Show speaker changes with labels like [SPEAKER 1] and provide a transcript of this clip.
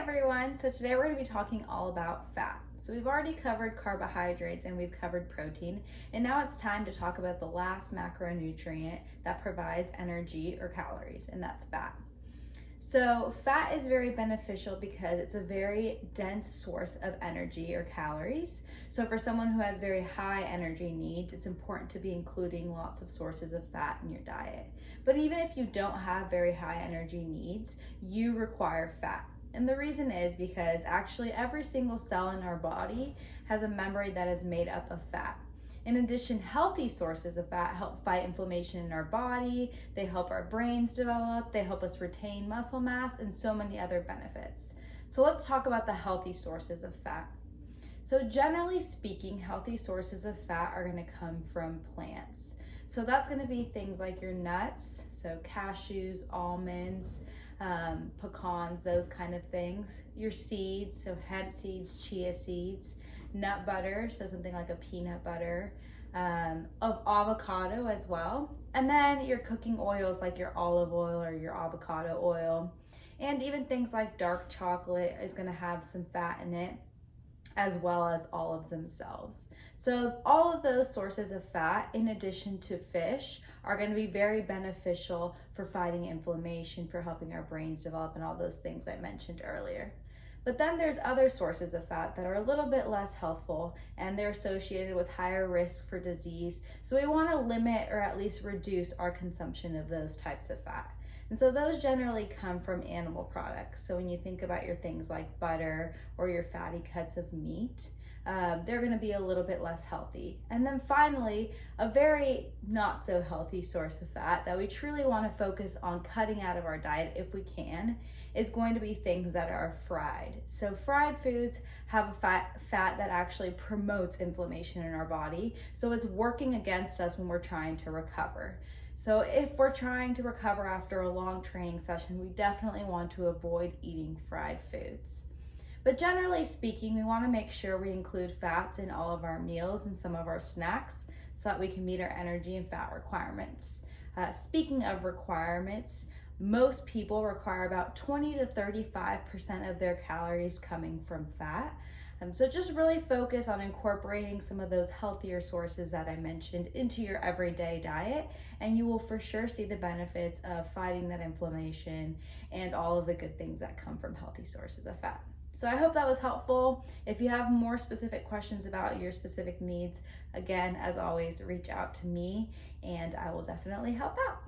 [SPEAKER 1] everyone. So today we're going to be talking all about fat. So we've already covered carbohydrates and we've covered protein, and now it's time to talk about the last macronutrient that provides energy or calories, and that's fat. So fat is very beneficial because it's a very dense source of energy or calories. So for someone who has very high energy needs, it's important to be including lots of sources of fat in your diet. But even if you don't have very high energy needs, you require fat. And the reason is because actually every single cell in our body has a membrane that is made up of fat. In addition, healthy sources of fat help fight inflammation in our body, they help our brains develop, they help us retain muscle mass, and so many other benefits. So let's talk about the healthy sources of fat. So generally speaking, healthy sources of fat are going to come from plants. So that's going to be things like your nuts, so cashews, almonds, pecans, those kind of things. Your seeds, so hemp seeds, chia seeds, nut butter, so something like a peanut butter, of avocado as well. And then your cooking oils like your olive oil or your avocado oil. And even things like dark chocolate is going to have some fat in it, as well as olives themselves. So all of those sources of fat, in addition to fish, are going to be very beneficial for fighting inflammation, for helping our brains develop, and all those things I mentioned earlier. But then there's other sources of fat that are a little bit less healthful, and they're associated with higher risk for disease. So we want to limit or at least reduce our consumption of those types of fat. And so those generally come from animal products. So when you think about your things like butter or your fatty cuts of meat, they're going to be a little bit less healthy. And then finally, a very not so healthy source of fat that we truly want to focus on cutting out of our diet if we can is going to be things that are fried. So fried foods have a fat that actually promotes inflammation in our body. So it's working against us when we're trying to recover. So if we're trying to recover after a long training session, we definitely want to avoid eating fried foods. But generally speaking, we want to make sure we include fats in all of our meals and some of our snacks so that we can meet our energy and fat requirements. Speaking of requirements, most people require about 20 to 35% of their calories coming from fat. So just really focus on incorporating some of those healthier sources that I mentioned into your everyday diet, and you will for sure see the benefits of fighting that inflammation and all of the good things that come from healthy sources of fat. So I hope that was helpful. If you have more specific questions about your specific needs, again, as always, reach out to me and I will definitely help out.